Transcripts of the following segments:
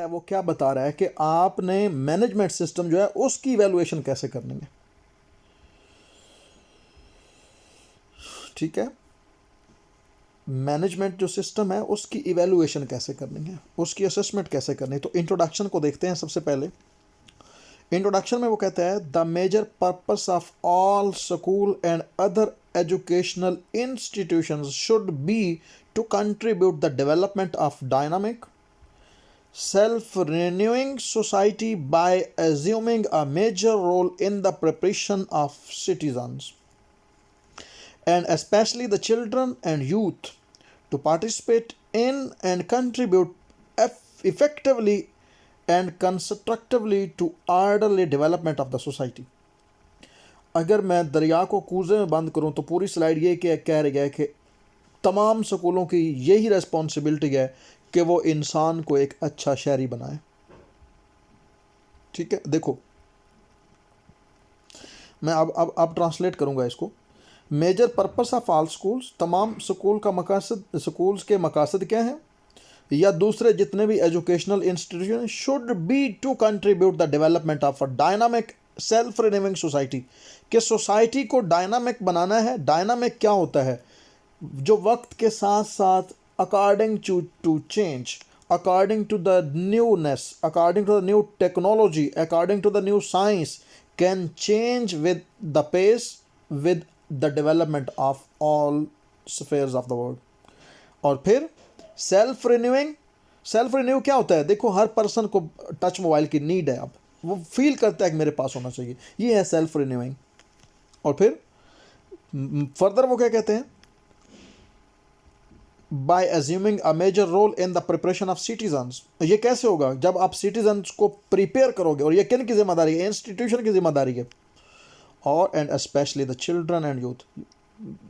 वो क्या बता रहा है कि आपने मैनेजमेंट सिस्टम जो है उसकी इवैल्यूएशन कैसे करनी है। ठीक है, मैनेजमेंट जो सिस्टम है उसकी इवैल्यूएशन कैसे करनी है, उसकी असेसमेंट कैसे करनी है। तो इंट्रोडक्शन को देखते हैं सबसे पहले। इंट्रोडक्शन में वो कहता है the major purpose of all school and other educational institutions should be to contribute the development of dynamic self-renewing society by assuming a major role in the preparation of citizens, and especially the children and youth, to participate in and contribute effectively and constructively to orderly development of the society. अगर मैं दरिया को कूजे में बंद करूं तो पूरी slide ये कह रही है कि तमाम स्कूलों की यही रेस्पॉन्सिबिलिटी है कि वो इंसान को एक अच्छा शहरी बनाए। ठीक है, देखो मैं अब ट्रांसलेट करूंगा इसको। Major purpose of all schools, तमाम स्कूल का मकासद, स्कूल्स के मकासद क्या हैं, या दूसरे जितने भी educational institution, should be to contribute the development of a dynamic self renewing society, कि सोसाइटी को डायनामिक बनाना है। डायनामिक क्या होता है, जो वक्त के साथ साथ according to change, according to the newness, according to the new technology, according to the new science, can change with the pace, with the development of all spheres of the world. और फिर self renewing, self renew क्या होता है, देखो हर person को touch mobile की need है, अब वो फील करता है कि मेरे पास होना चाहिए, ये है सेल्फ रिन्यूइंग। और फिर फर्दर वो क्या कहते हैं, by assuming a major role in the preparation of citizens. ये कैसे होगा, जब आप सिटीजन्स को प्रिपेयर करोगे, और ये किन की जिम्मेदारी है, इंस्टीट्यूशन की जिम्मेदारी है, और and specially the children and youth.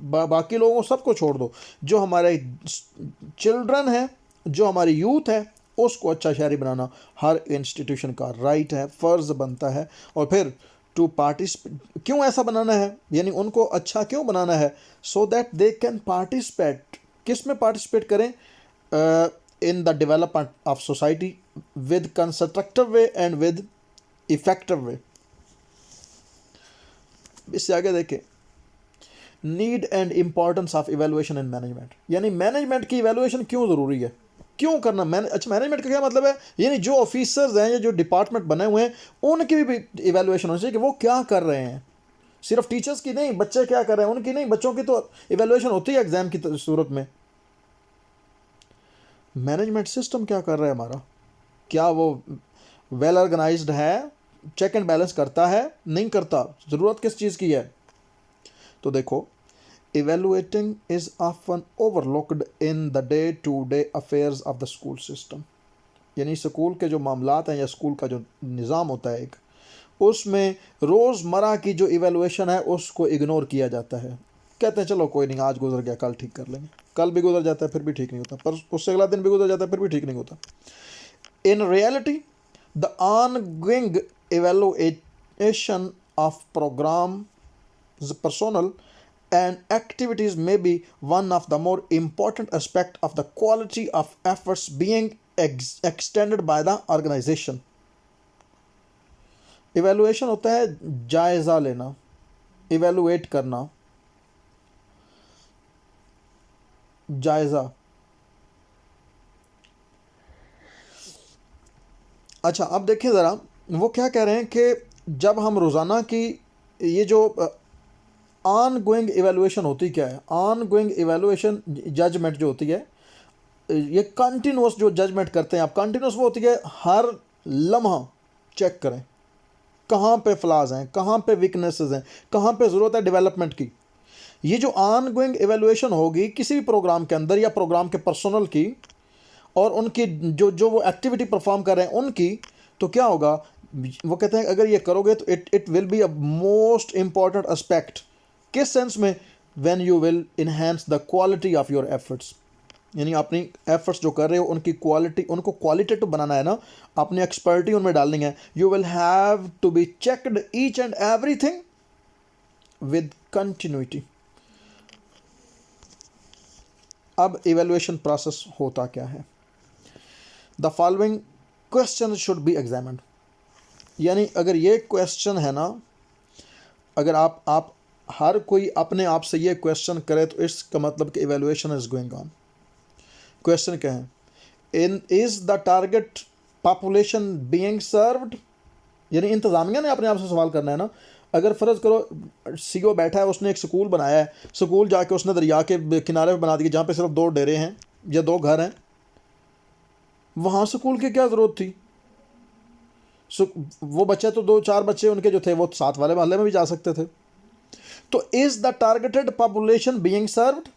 बाकी लोगों सबको छोड़ दो, जो हमारे चिल्ड्रन है, जो हमारी यूथ है, उसको अच्छा शहरी बनाना हर इंस्टीट्यूशन का राइट है, फ़र्ज़ बनता है। और फिर टू पार्टिसिपेट, क्यों ऐसा बनाना है, यानी उनको अच्छा क्यों बनाना है, so that they can participate, किस में पार्टिसिपेट करें, in the development of society with constructive way and with effective way. इससे आगे देखें, need and importance of evaluation and management, यानी मैनेजमेंट की इवेलुएशन क्यों ज़रूरी है, क्यों करना। अच्छा, मैनेजमेंट का क्या मतलब है, यानी जो ऑफिसर्स हैं या जो डिपार्टमेंट बने हुए हैं उनकी भी इवेलुएशन होनी चाहिए कि वो क्या कर रहे हैं, सिर्फ टीचर्स की नहीं, बच्चे क्या कर रहे हैं उनकी नहीं, बच्चों की तो इवेलुएशन होती है एग्जाम की सूरत में। मैनेजमेंट सिस्टम क्या कर रहा है हमारा, क्या वो वेल ऑर्गेनाइज्ड है, चेक एंड बैलेंस करता है, नहीं करता, ज़रूरत किस चीज़ की है। तो देखो, evaluating is often overlooked in the day to day affairs of the school system, यानी स्कूल के जो मामलात हैं या स्कूल का जो निज़ाम होता है एक, उसमें रोज़मर्रा की जो इवेलुएशन है उसको इग्नोर किया जाता है। कहते हैं चलो कोई नहीं, आज गुजर गया कल ठीक कर लेंगे, कल भी गुजर जाता है फिर भी ठीक नहीं होता, पर उससे अगला दिन भी गुजर जाता है फिर भी ठीक नहीं होता। In reality the ongoing evaluation of program personnel and activities may be one of the more important aspect of the quality of efforts being extended by the organization. Evaluation होता है जायज़ा लेना, इवेलुएट करना, जायज़ा। अच्छा, अब देखिए ज़रा वो क्या कह रहे हैं कि जब हम रोज़ाना की ये जो ऑन गोइंग इवेलुएशन होती क्या है, ऑन गोइंग इवेलुएशन जजमेंट जो होती है, ये कंटिन्यूस जो जजमेंट करते हैं आप, कंटिन्यूस वो होती है हर लम्हा चेक करें कहाँ पे फ्लाज हैं, कहाँ पे वीकनेसेस हैं, कहाँ पे ज़रूरत है डेवलपमेंट की। ये जो ऑन गोइंग इवेलुएशन होगी किसी भी प्रोग्राम के अंदर या प्रोग्राम के पर्सनल की, और उनकी जो वो एक्टिविटी परफॉर्म कर रहे हैं उनकी, तो क्या होगा, वो कहते हैं अगर ये करोगे तो it will be a most important aspect. किस सेंस में, when you will enhance the quality of your efforts, यानी अपनी एफर्ट्स जो कर रहे हो उनकी क्वालिटी, उनको क्वालिटेटिव बनाना है ना, अपनी एक्सपर्टी उनमें डालनी है। You will have to be checked each and everything with continuity. अब इवेलुएशन प्रोसेस होता क्या है, the following question should be examined. यानी अगर ये क्वेश्चन है ना, अगर आप हर कोई अपने आप से ये क्वेश्चन करे तो इसका मतलब कि evaluation is going on. Question क्या है? In is the target population being served? यानी इंतजामिया ने अपने आप से सवाल करना है ना। अगर फ़र्ज़ करो सीओ बैठा है, उसने एक स्कूल बनाया है, स्कूल जाके उसने दरिया के किनारे पे बना दिया जहाँ पे सिर्फ 2 डेरे हैं या 2 घर हैं, वहाँ स्कूल की क्या ज़रूरत थी? वो बच्चे तो 2-4 बच्चे उनके जो थे वो साथ वाले मोहल्ले में भी जा सकते थे। तो is the targeted population being served?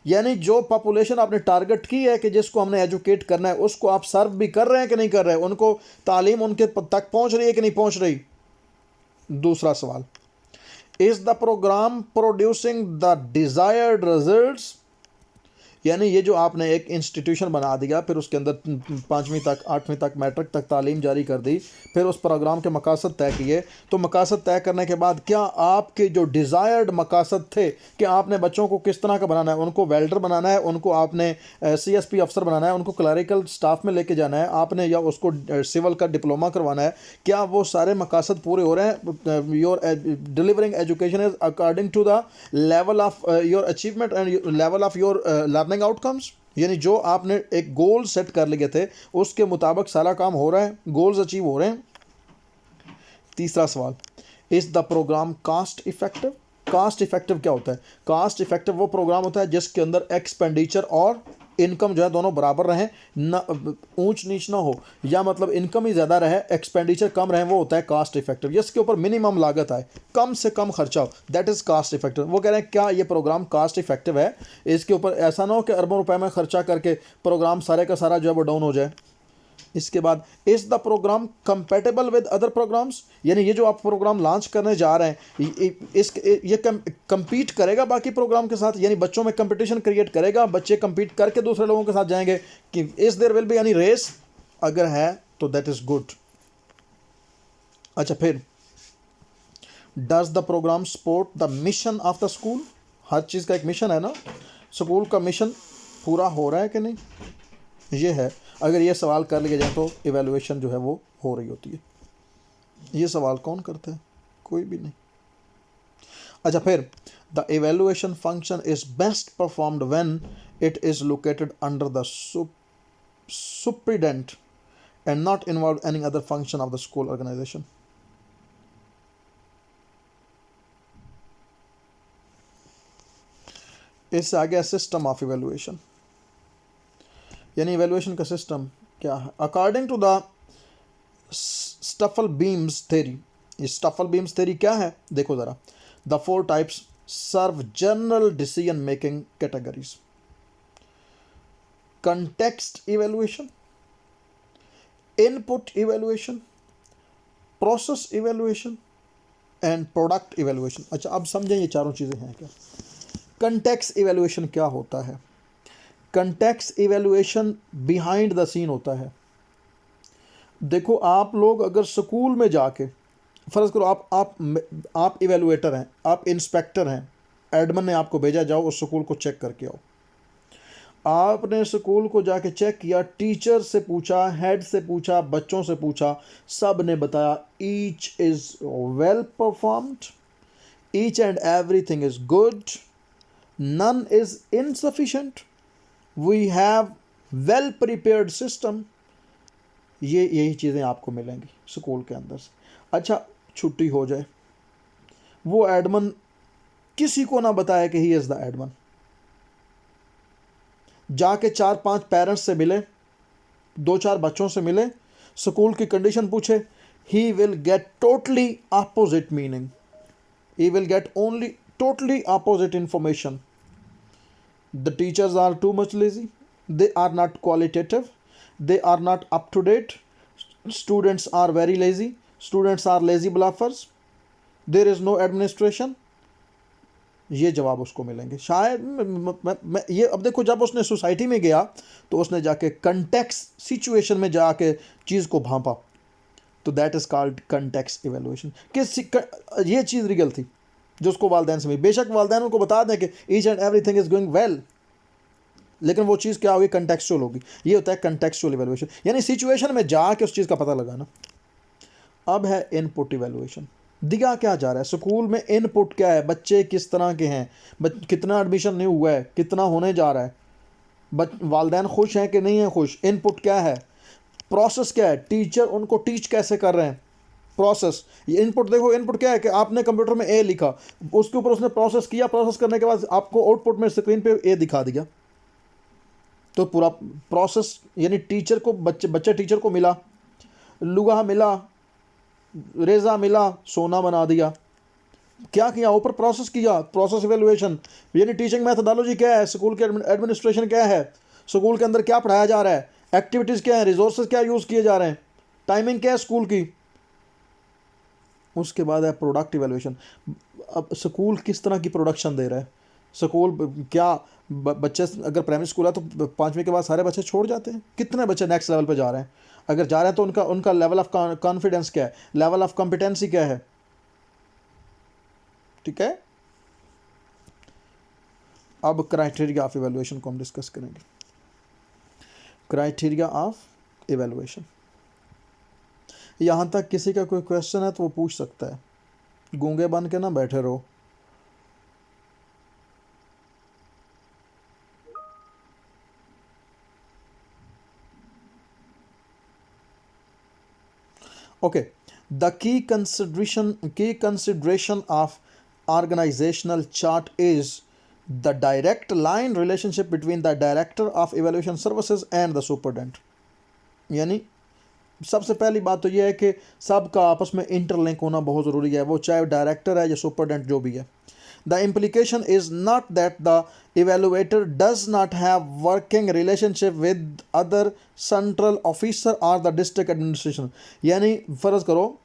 यानी जो पॉपुलेशन आपने टारगेट की है कि जिसको हमने एजुकेट करना है, उसको आप सर्व भी कर रहे हैं कि नहीं कर रहे हैं? उनको तालीम उनके तक पहुंच रही है कि नहीं पहुंच रही? दूसरा सवाल, is the program producing the desired results? यानी ये जो आपने एक इंस्टीट्यूशन बना दिया, फिर उसके अंदर 5वीं तक 8वीं तक मैट्रिक तक तालीम जारी कर दी, फिर उस प्रोग्राम के मकासद तय किए, तो मकासद तय करने के बाद क्या आपके जो डिज़ायर्ड मकासद थे कि आपने बच्चों को किस तरह का बनाना है, उनको वेल्डर बनाना है, उनको आपने CSP अफसर बनाना है, उनको क्लरिकल स्टाफ में लेके जाना है आपने, या उसको सिविल का डिप्लोमा करवाना है, क्या वो सारे मकासद पूरे हो रहे हैं? Your delivering education is according to the level of your achievement and level of your learning outcomes? यानी जो आपने एक गोल सेट कर लिए थे उसके मुताबिक सारा काम हो रहा है, गोल्स अचीव हो रहे हैं? तीसरा सवाल, is the program cost effective? Cost effective क्या होता है? कास्ट इफेक्टिव वो प्रोग्राम होता है जिसके अंदर एक्सपेंडिचर और इनकम जो है दोनों बराबर रहें, ना ऊंच नीच ना हो, या मतलब इनकम ही ज़्यादा रहे एक्सपेंडिचर कम रहे, वो होता है कास्ट इफेक्टिव। जिसके ऊपर मिनिमम लागत आए, कम से कम खर्चा हो, दैट इज़ कास्ट इफेक्टिव। वो कह रहे हैं क्या ये प्रोग्राम कास्ट इफेक्टिव है? इसके ऊपर ऐसा ना हो कि अरबों रुपए में खर्चा करके प्रोग्राम सारे का सारा जो है वो डाउन हो जाए। इसके बाद, is the program compatible with other programs? यानी ये जो आप प्रोग्राम लॉन्च करने जा रहे हैं ये कंपीट करेगा बाकी प्रोग्राम के साथ? यानी बच्चों में कंपटीशन क्रिएट करेगा, बच्चे कंपीट करके दूसरे लोगों के साथ जाएंगे कि is there will be any race? अगर है तो दैट इज गुड। अच्छा, फिर does the programme support the mission of the school? हर चीज़ का एक मिशन है ना, स्कूल का मिशन पूरा हो रहा है कि नहीं? ये है। अगर ये सवाल कर लिए जाए तो इवैल्यूएशन जो है वो हो रही होती है। ये सवाल कौन करता है? कोई भी नहीं। अच्छा, फिर the evaluation function is best performed when it is located under the superintendent and not involve any other function of the school organisation. इससे आगे सिस्टम ऑफ इवैल्यूएशन। यानी इवैल्यूएशन का सिस्टम क्या है? According to the Stufflebeam's theory. ये Stufflebeam's theory क्या है? देखो ज़रा, the 4 types serve general decision making categories: context evaluation, input evaluation, process evaluation and product evaluation. अच्छा, अब समझें ये चारों चीज़ें हैं क्या। कंटेक्स्ट इवैल्यूएशन क्या होता है? Context evaluation behind the scene होता है। देखो, आप लोग अगर स्कूल में जाके, फ़र्ज़ करो आप इवैल्यूएटर हैं, आप इंस्पेक्टर हैं, एडमिन ने आपको भेजा जाओ उस स्कूल को चेक करके आओ। आपने स्कूल को जाके चेक किया, टीचर से पूछा, हेड से पूछा, बच्चों से पूछा, सब ने बताया each is well performed, each and everything is good, none is insufficient, we have well prepared system. यही चीज़ें आपको मिलेंगी स्कूल के अंदर से। अच्छा, छुट्टी हो जाए, वो एडमिन किसी को ना बताया कि ही इज़ द एडमिन, जाके 4-5 पेरेंट्स से मिले, 2-4 बच्चों से मिले, स्कूल की कंडीशन पूछे, he will get totally opposite meaning, he will get only totally opposite information. The teachers are too much lazy, they are not qualitative, they are not up to date, students are very lazy, students are lazy bluffers, there is no administration. ये जवाब उसको मिलेंगे शायद। मैं ये अब देखो, जब उसने सोसाइटी में गया तो उसने जाके कंटेक्स्ट सिचुएशन में जाके चीज़ को भांपा, तो that is called context evaluation. कि ये चीज़ रियल थी जो उसको वालदैन से मिली। बेशक वालदैन उनको बता दें कि each and everything is going well, लेकिन वो चीज़ क्या होगी, कंटेक्चुअल होगी। ये होता है कंटेक्चुअल इवैल्यूएशन, यानी सिचुएशन में जाके उस चीज़ का पता लगाना। अब है इनपुट इवैल्यूएशन। दिया क्या जा रहा है स्कूल में, इनपुट क्या है, बच्चे किस तरह के हैं, कितना एडमिशन नहीं हुआ है, कितना होने जा रहा है, वालदैन खुश हैं कि नहीं है खुश, इनपुट क्या है, प्रोसेस क्या है, टीचर उनको टीच कैसे कर रहे हैं, प्रोसेस। ये इनपुट देखो, इनपुट क्या है कि आपने कंप्यूटर में ए लिखा, उसके ऊपर उसने प्रोसेस किया, प्रोसेस करने के बाद आपको आउटपुट में स्क्रीन पे ए दिखा दिया। तो पूरा प्रोसेस, यानी टीचर को बच्चे टीचर को मिला, लुगा मिला, रेज़ा मिला, सोना बना दिया। क्या किया, ऊपर प्रोसेस किया, प्रोसेस इवेलुएशन। यानी टीचिंग मैथडोलॉजी क्या है, स्कूल के एडमिनिस्ट्रेशन क्या है, स्कूल के अंदर क्या पढ़ाया जा रहा है, एक्टिविटीज़ क्या है, रिसोर्सेज क्या यूज़ किए जा रहे हैं, टाइमिंग क्या है स्कूल की। उसके बाद है प्रोडक्ट इवेलुएशन। अब स्कूल किस तरह की प्रोडक्शन दे रहा है, स्कूल क्या बच्चे, अगर प्राइमरी स्कूल है तो 5वीं के बाद सारे बच्चे छोड़ जाते हैं, कितने बच्चे नेक्स्ट लेवल पे जा रहे हैं, अगर जा रहे हैं तो उनका लेवल ऑफ कॉन्फिडेंस क्या है, लेवल ऑफ कॉम्पिटेंसी क्या है। ठीक है, अब क्राइटेरिया ऑफ इवेलुएशन को हम डिस्कस करेंगे। क्राइटेरिया ऑफ इवेलुएशन, यहाँ तक किसी का कोई क्वेश्चन है तो वो पूछ सकता है, गूंगे बन के ना बैठे रहो। Okay, the key consideration of organizational chart is the direct line relationship between the director of evaluation services and the superintendent। यानी सबसे पहली बात तो यह है कि सबका आपस में इंटरलिंक होना बहुत ज़रूरी है, वो चाहे डायरेक्टर है या सुपरडेंट जो भी है। The implication is not that the evaluator does not have working relationship with other central officer और द डिस्ट्रिक्ट एडमिनिस्ट्रेशन। यानी फ़र्ज़ करो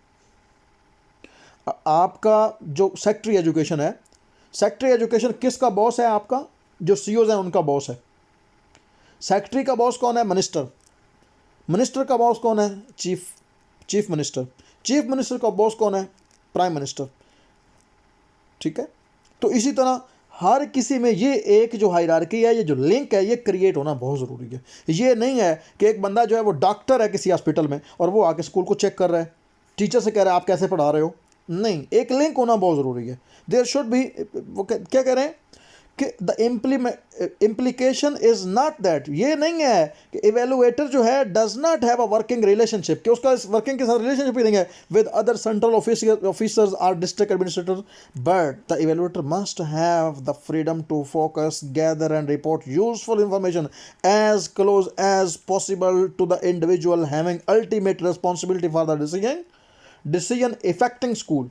आपका जो सेक्रेटरी एजुकेशन है, सेक्रेटरी एजुकेशन किसका बॉस है, आपका जो सीईओज हैं उनका बॉस है। सेक्रेटरी का बॉस कौन है, मिनिस्टर। मिनिस्टर का बॉस कौन है, चीफ मिनिस्टर। चीफ मिनिस्टर का बॉस कौन है, प्राइम मिनिस्टर। ठीक है, तो इसी तरह हर किसी में ये एक जो हायरार्की है, ये जो लिंक है, ये क्रिएट होना बहुत ज़रूरी है। ये नहीं है कि एक बंदा जो है वो डॉक्टर है किसी हॉस्पिटल में और वो आके स्कूल को चेक कर रहा है, टीचर से कह रहा है आप कैसे पढ़ा रहे हो। नहीं, एक लिंक होना बहुत ज़रूरी है। देयर शुड भी, वो क्या कह रहे हैं कि the implication is not that, ये नहीं है कि इवेलुएटर जो है does not have a working relationship, कि उसका इस वर्किंग के साथ रिलेशनशिप ही नहीं है विद अदर सेंट्रल ऑफिसर्स और district administrator, but the evaluator must have the freedom to focus, gather and report useful information as close as possible to the individual having ultimate responsibility for the decision effecting school.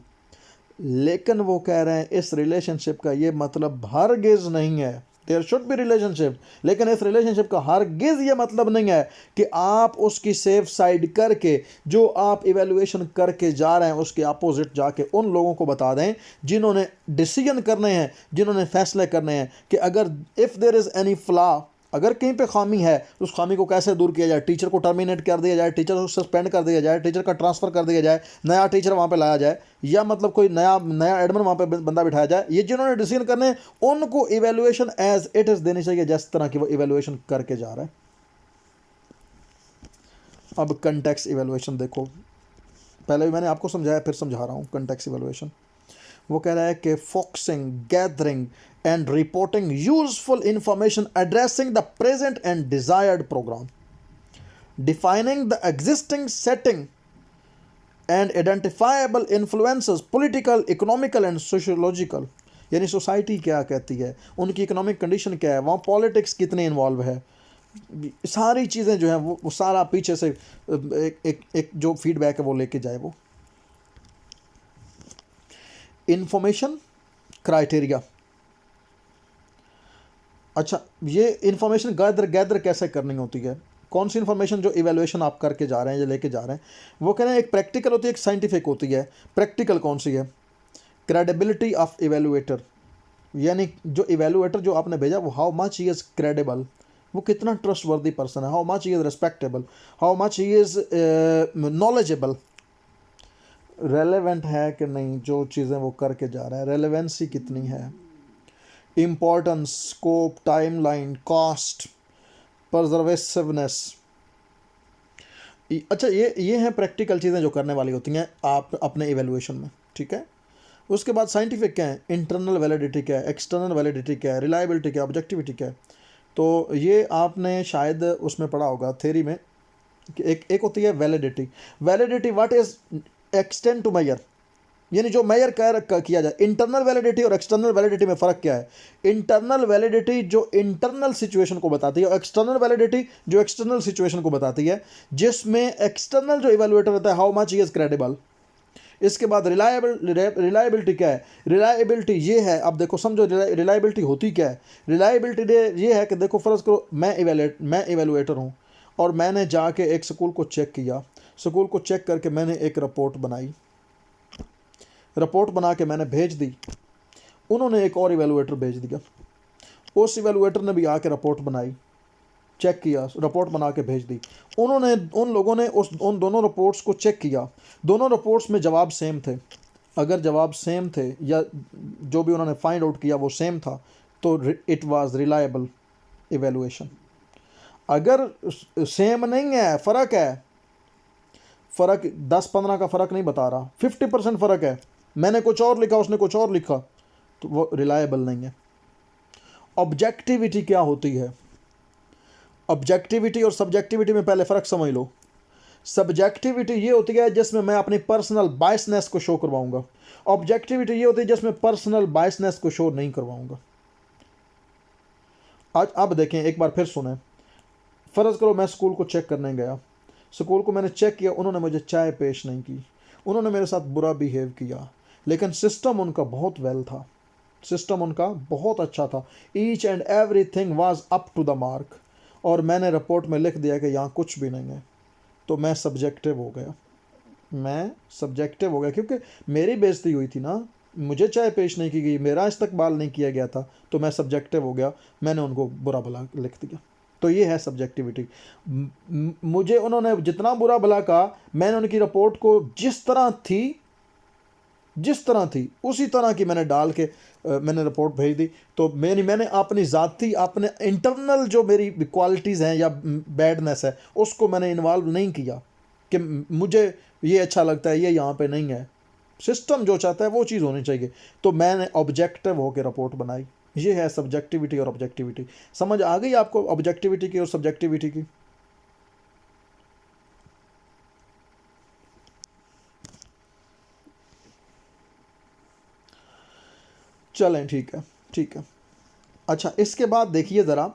लेकिन वो कह रहे हैं इस relationship का ये मतलब हरगिज नहीं है, देयर शुड बी रिलेशनशिप, लेकिन इस रिलेशनशिप का हरगिज ये मतलब नहीं है कि आप उसकी सेफ साइड करके जो आप इवेलुएशन करके जा रहे हैं उसके अपोजिट जाके उन लोगों को बता दें जिन्होंने डिसीजन करने हैं, जिन्होंने फैसले करने हैं कि अगर if there is any flaw, अगर कहीं पे खामी है उस खामी को कैसे दूर किया जाए, टीचर को टर्मिनेट कर दिया जाए, टीचर को सस्पेंड कर दिया जाए, टीचर का ट्रांसफ़र कर दिया जाए, नया टीचर वहाँ पे लाया जाए, या मतलब कोई नया एडमिन वहाँ पे बंदा बिठाया जाए। ये जिन्होंने डिसीजन करने हैं उनको इवेलुएशन एज इट इज़ देनी चाहिए, जिस तरह की वो इवेलुएशन करके जा रहा है। अब कंटेक्स्ट इवेलुएशन देखो, पहले भी मैंने आपको समझाया फिर समझा रहा हूँ। कंटेक्स्ट इवेलुएशन वो कह रहा है कि focusing, gathering and reporting useful information addressing the present and desired program, defining the existing setting and identifiable influences political, economical and sociological। यानी सोसाइटी क्या कहती है, उनकी इकोनॉमिक कंडीशन क्या है, वहाँ पॉलिटिक्स कितने इन्वॉल्व है, सारी चीज़ें जो हैं वो सारा पीछे से एक जो फीडबैक है वो लेके जाए। वो इंफॉर्मेशन क्राइटेरिया, अच्छा ये इन्फॉर्मेशन गैदर कैसे करनी होती है, कौन सी इन्फॉर्मेशन जो इवेलुएशन आप करके जा रहे हैं या लेके जा रहे हैं, वो कह रहे हैं एक प्रैक्टिकल होती है, एक साइंटिफिक होती है। प्रैक्टिकल कौन सी है, क्रेडिबिलिटी ऑफ इवेलुएटर, यानी जो इवेलुएटर जो आपने भेजा वो हाउ मच ही इज़ क्रेडिबल, वो कितना ट्रस्टवर्दी पर्सन है, हाउ मच ही इज़ रिस्पेक्टेबल, हाउ मच ही इज़ नॉलेजेबल, रेलेवेंट है कि नहीं जो चीज़ें वो करके जा रहा है, रेलेवेंसी कितनी है। Importance, scope, timeline, cost, pervasiveness. अच्छा, ये हैं प्रैक्टिकल चीज़ें जो करने वाली होती हैं आप अपने इवेलुएशन में, ठीक है। उसके बाद साइंटिफिक क्या है, इंटरनल वैलिडिटी क्या है, एक्सटर्नल वैलिडिटी क्या है, रिलायबिलिटी क्या है, ऑब्जेक्टिविटी क्या है। तो ये आपने शायद उसमें पढ़ा होगा थ्योरी में कि एक होती है validity. Validity what is extend to measure, यानी जो मेजर किया जाए। इंटरनल वैलिडिटी और एक्सटर्नल वैलिडिटी में फ़र्क क्या है? इंटरनल वैलिडिटी जो इंटरनल सिचुएशन को बताती है, और एक्सटर्नल वैलिडिटी जो एक्सटर्नल सिचुएशन को बताती है, जिसमें एक्सटर्नल जो इवेलुएटर होता है हाउ मच ही इज़ क्रेडिबल। इसके बाद रिलायबिलिटी क्या है? रिलायबिलिटी ये है, अब देखो समझो रिलायबिलिटी होती क्या है। रिलायबिलिटी ये है कि देखो फ़र्ज़ करो मैं इवेलुएटर हूँ और मैंने जाके एक स्कूल को चेक किया, स्कूल को चेक करके मैंने एक रिपोर्ट बनाई, रिपोर्ट बना के मैंने भेज दी, उन्होंने एक और इवेलुएटर भेज दिया, उस इवेलुएटर ने भी आके रिपोर्ट बनाई, चेक किया, रिपोर्ट बना के भेज दी। उन लोगों ने उन दोनों रिपोर्ट्स को चेक किया, दोनों रिपोर्ट्स में जवाब सेम थे। अगर जवाब सेम थे या जो भी उन्होंने फाइंड आउट किया वो सेम था तो इट वाज रिलायबल इवेलुएशन। अगर सेम नहीं है, फ़र्क है, फ़र्क 10-15 का फ़र्क नहीं बता रहा, 50% फ़र्क है, मैंने कुछ और लिखा उसने कुछ और लिखा, तो वो रिलायबल नहीं है। ऑब्जेक्टिविटी क्या होती है? ऑब्जेक्टिविटी और सब्जेक्टिविटी में पहले फ़र्क समझ लो। सब्जेक्टिविटी ये होती है जिसमें मैं अपनी पर्सनल बायसनेस को शो करवाऊंगा, ऑब्जेक्टिविटी ये होती है जिसमें पर्सनल बायसनेस को शो नहीं करवाऊंगा। आज अब देखें, एक बार फिर सुने। फ़र्ज़ करो मैं स्कूल को चेक करने गया, स्कूल को मैंने चेक किया, उन्होंने मुझे चाय पेश नहीं की, उन्होंने मेरे साथ बुरा बिहेव किया, लेकिन सिस्टम उनका बहुत वेल था, सिस्टम उनका बहुत अच्छा था, each and every thing was up to the mark, और मैंने रिपोर्ट में लिख दिया कि यहाँ कुछ भी नहीं है, तो मैं सब्जेक्टिव हो गया, मैं सब्जेक्टिव हो गया, क्योंकि मेरी बेइज्जती हुई थी ना, मुझे चाय पेश नहीं की गई, मेरा इस्तकबाल नहीं किया गया था, तो मैं सब्जेक्टिव हो गया, मैंने उनको बुरा भला लिख दिया। तो ये है सब्जेक्टिविटी। मुझे उन्होंने जितना बुरा भला कहा, मैंने उनकी रिपोर्ट को जिस तरह थी उसी तरह की मैंने डाल के मैंने रिपोर्ट भेज दी। तो मैंने अपनी ज़ाती, अपने इंटरनल जो मेरी क्वालिटीज़ हैं या बैडनेस है उसको मैंने इन्वॉल्व नहीं किया कि मुझे ये अच्छा लगता है, ये यहाँ पे नहीं है, सिस्टम जो चाहता है वो चीज़ होनी चाहिए। तो मैंने ऑब्जेक्टिव होकर रिपोर्ट बनाई। ये है सब्जेक्टिविटी और ऑब्जेक्टिविटी। समझ आ गई आपको ऑब्जेक्टिविटी की और सब्जेक्टिविटी की? चलें, ठीक है, ठीक है। अच्छा, इसके बाद देखिए ज़रा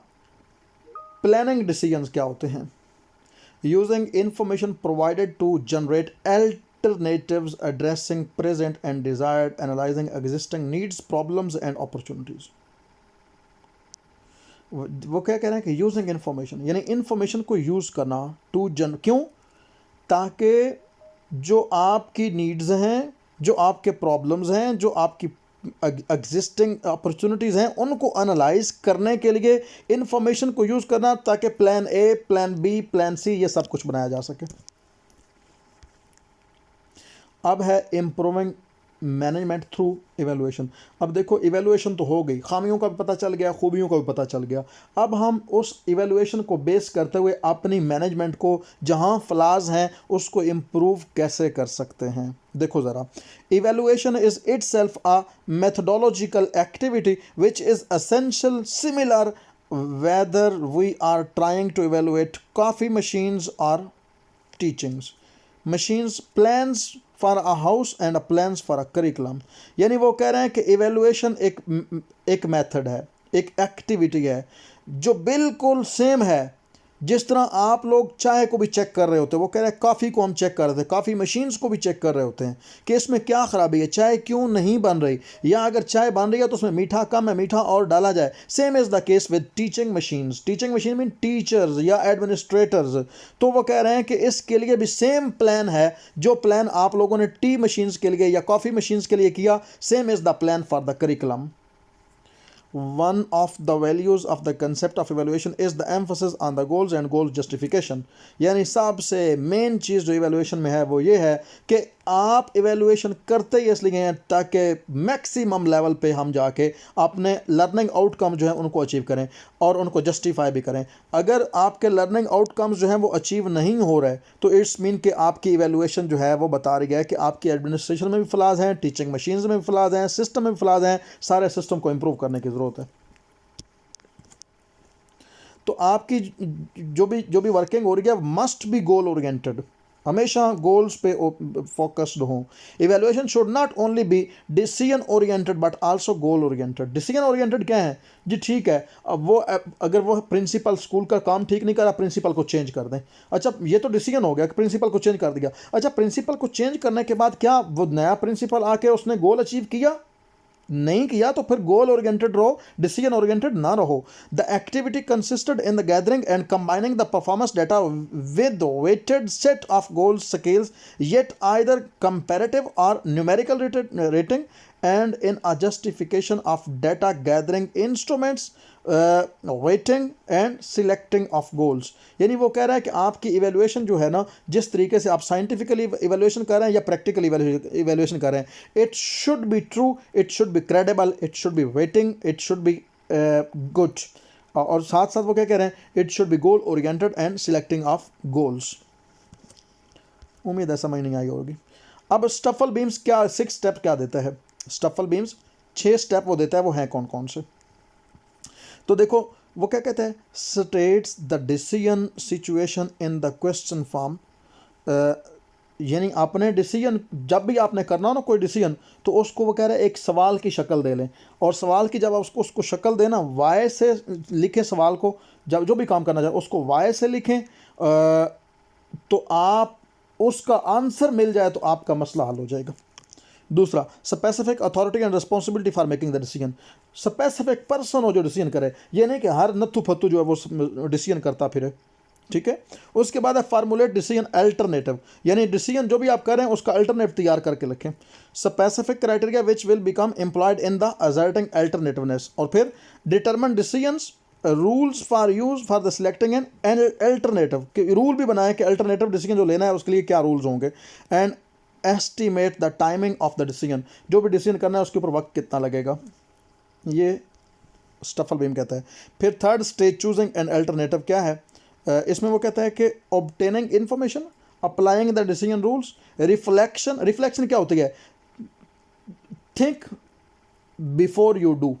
प्लानिंग डिसीजंस क्या होते हैं। Using information provided to generate alternatives addressing present and desired, analyzing existing needs, problems and opportunities। वो क्या कह रहे हैं कि यूजिंग इंफॉर्मेशन, यानी इंफॉर्मेशन को यूज़ करना टू क्यों? ताकि जो आपकी नीड्स हैं, जो आपके प्रॉब्लम्स हैं, जो आपकी एग्जिस्टिंग अपॉर्चुनिटीज़ हैं, उनको एनालाइज करने के लिए इंफॉर्मेशन को यूज़ करना, ताकि plan A, plan B, plan C, ये सब कुछ बनाया जा सके। अब है इम्प्रूविंग मैनेजमेंट थ्रू इवेलुएशन। अब देखो इवेलुएशन तो हो गई, खामियों का भी पता चल गया, खूबियों का भी पता चल गया। अब हम उस इवेलुएशन को बेस करते हुए अपनी मैनेजमेंट को, जहां फ्लाज हैं, उसको इम्प्रूव कैसे कर सकते हैं। देखो ज़रा, evaluation is itself a methodological activity which is essential similar whether we are trying to evaluate coffee machines or teachings machines, plans for a house and a plans for a curriculum। यानी वो कह रहे हैं कि evaluation एक method है, एक activity है जो बिल्कुल सेम है जिस तरह आप लोग चाय को भी चेक कर रहे होते हैं। वो कह रहे हैं कॉफ़ी को हम चेक कर रहे थे, कॉफ़ी मशीन्स को भी चेक कर रहे होते हैं कि इसमें क्या ख़राबी है, चाय क्यों नहीं बन रही, या अगर चाय बन रही है तो उसमें मीठा कम है, मीठा और डाला जाए। Same is the case with teaching machines. Teaching machine mean teachers या एडमिनिस्ट्रेटर्स। तो वो कह रहे हैं कि इसके लिए भी सेम प्लान है, जो प्लान आप लोगों ने टी मशीन्स के लिए या कॉफ़ी मशीन्स के लिए किया, same is the plan for the curriculum. One of the values of the concept of evaluation is the emphasis on the goals and goal justification। यानी सबसे मेन चीज़ जो evaluation में है वो ये है कि आप इवेलुएशन करते ही इसलिए हैं ताकि मैक्सिमम लेवल पे हम जाके अपने लर्निंग आउटकम जो है उनको अचीव करें और उनको जस्टिफाई भी करें। अगर आपके लर्निंग आउटकम्स जो हैं वो अचीव नहीं हो रहे तो इट्स मीन कि आपकी इवेलुएशन जो है वो बता रही है कि आपकी एडमिनिस्ट्रेशन में भी फ्लाज हैं, टीचिंग मशीन्स में भी फ्लाज हैं, सिस्टम में भी फ्लाज हैं, सारे सिस्टम को इम्प्रूव करने की ज़रूरत है। तो आपकी जो भी वर्किंग हो रही है मस्ट बी गोल ओरिएंटेड, हमेशा गोल्स पे फोकस्ड हो। Evaluation should not only be decision oriented but also goal oriented. Decision oriented क्या है जी, ठीक है, अब वो अगर वो प्रिंसिपल स्कूल का काम ठीक नहीं करा, प्रिंसिपल को चेंज कर दें। अच्छा, ये तो डिसीजन हो गया कि प्रिंसिपल को चेंज कर दिया। अच्छा, प्रिंसिपल को चेंज करने के बाद क्या वो नया प्रिंसिपल आके उसने गोल अचीव किया? नहीं किया, तो फिर गोल ओरिएंटेड रहो, डिसीजन ओरिएंटेड ना रहो। The activity consisted in the gathering and combining the performance data with weighted set of goal scales yet either comparative or numerical rating and in a justification of data gathering instruments weighting and selecting of goals. यानी वो कह रहा है कि आपकी evaluation जो है ना, जिस तरीके से आप साइंटिफिकली इवेलुएशन कर रहे हैं या प्रैक्टिकली इवेलुएशन कर रहे हैं, it should be true, it should be credible, it should be waiting, it should be good. और साथ साथ वो क्या कह रहे हैं, it should be goal oriented and selecting of goals. उम्मीद है समझ नहीं आई होगी। अब स्टफल बीम्स क्या 6 स्टेप क्या देता है? स्टफल बीम्स 6 स्टेप वो देता है, वो हैं कौन कौन से? तो देखो वो क्या कहते हैं, states the decision situation in the question form. यानी आपने डिसीजन जब भी आपने करना हो ना कोई डिसीजन, तो उसको वो कह रहे हैं एक सवाल की शक्ल दे लें। और सवाल की जब आप उसको शक्ल देना, वाई से लिखें सवाल को, जब जो भी काम करना चाहे उसको वाई से लिखें, तो आप उसका आंसर मिल जाए तो आपका मसला हल हो जाएगा। दूसरा, specific authority and responsibility for making the decision. Specific person हो जो डिसीजन करे, ये नहीं कि हर नत्थु फत्तू जो है वो डिसीजन करता फिरे, ठीक है। उसके बाद है फार्मुलेट डिसीजन अल्टरनेटिव, यानी डिसीजन जो भी आप कर रहे हैं उसका अल्टरनेटिव तैयार करके रखें। Specific criteria which will become employed in the asserting alternativeness. और फिर determine decisions rules for use for the selecting an alternative, कि रूल भी बनाए कि अल्टरनेटिव डिसीजन जो लेना है उसके लिए क्या रूल्स होंगे। And estimate the timing of the decision, जो भी डिसीजन करना है उसके ऊपर वक्त कितना लगेगा, ये स्टफल बीम कहता है। फिर third stage choosing an alternative क्या है, इसमें वो कहता है कि obtaining information, applying the decision rules, reflection. Reflection क्या होती है, थिंक बिफोर यू डू,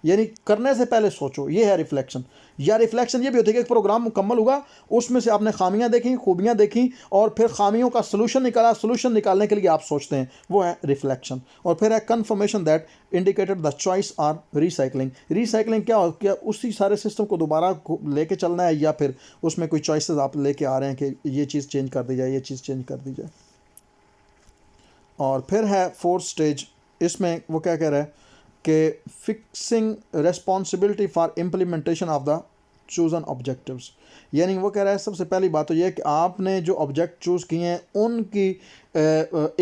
यानी करने से पहले सोचो, ये है रिफ्लेक्शन। या रिफ्लेक्शन ये भी होती है कि एक प्रोग्राम मुकम्मल हुआ, उसमें से आपने खामियां देखी, खूबियां देखी, और फिर खामियों का सोल्यूशन निकाला, सोल्यूशन निकालने के लिए आप सोचते हैं, वो है रिफ्लेक्शन। और फिर है confirmation that indicated the choice or recycling. Recycling क्या हो, क्या उसी सारे सिस्टम को दोबारा लेके चलना है, या फिर उसमें कोई चॉइसेस आप लेके आ रहे हैं कि ये चीज़ चेंज कर दी जाए, ये चीज़ चेंज कर दी जाए। और फिर है फोर्थ स्टेज, इसमें वो क्या कह रहा है कि fixing responsibility for implementation of the chosen objectives. यानी वो कह रहा है सबसे पहली बात तो ये है कि आपने जो ऑब्जेक्ट चूज़ किए हैं उनकी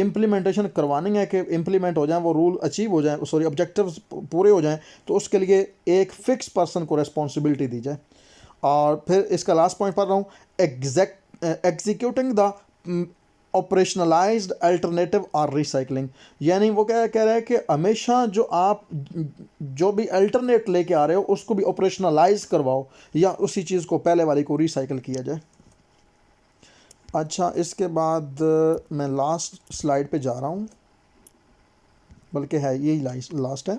इम्प्लीमेंटेशन करवानी है, कि इम्प्लीमेंट हो जाएं, वो रूल अचीव हो जाएं, सॉरी ऑब्जेक्टिव्स पूरे हो जाएं, तो उसके लिए एक फ़िक्स पर्सन को रिस्पॉन्सिबिलिटी दी जाए। और फिर इसका लास्ट पॉइंट पढ़ रहा हूँ, एग्जीक्यूटिंग द ऑपरेशनलाइज्ड अल्टरनेटिव और रिसाइकलिंग। यानी वो क्या कह रहा है कि हमेशा जो आप जो भी अल्टरनेट लेके आ रहे हो उसको भी ऑपरेशनलाइज करवाओ, या उसी चीज़ को पहले वाली को रिसाइकिल किया जाए। अच्छा, इसके बाद मैं लास्ट स्लाइड पे जा रहा हूँ, बल्कि है यही लास्ट है।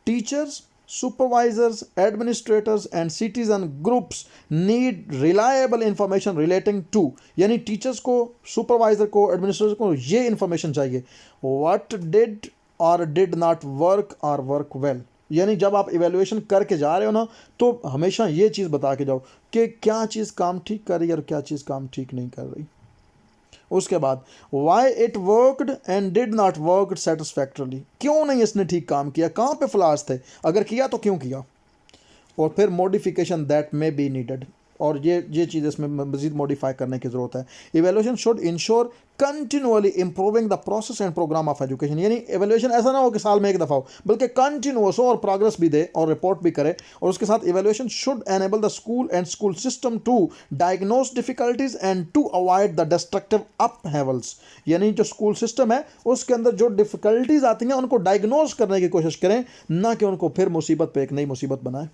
Teachers, supervisors, administrators and citizen groups need reliable information relating to, यानी टीचर्स को, सुपरवाइजर को, एडमिनिस्ट्रेटर को ये इन्फॉर्मेशन चाहिए, what did or did not work or work well। यानी जब आप इवेलुएशन करके जा रहे हो ना, तो हमेशा ये चीज़ बता के जाओ कि क्या चीज़ काम ठीक कर रही है और क्या चीज़ काम ठीक नहीं कर रही। उसके बाद why it worked and did not work satisfactorily, क्यों नहीं इसने ठीक काम किया, कहाँ पे फ्लॉज थे, अगर किया तो क्यों किया। और फिर modification that may be needed, और ये चीज़ इसमें मज़ीद मॉडिफाई करने की ज़रूरत है। Evaluation should ensure continuously improving the process and program of education, यानी इवेल्यूशन ऐसा ना हो कि साल में एक दफ़ा हो, बल्कि कंटिन्यूअस हो और प्रोग्रेस भी दे और रिपोर्ट भी करे। और उसके साथ evaluation should enable the school and school system to diagnose difficulties and to avoid the destructive upheavals, यानी जो स्कूल सिस्टम है उसके अंदर जो डिफिकल्टीज आती हैं उनको डायग्नोस करने की कोशिश करें, ना कि उनको फिर मुसीबत पे एक नई मुसीबत बनाएं।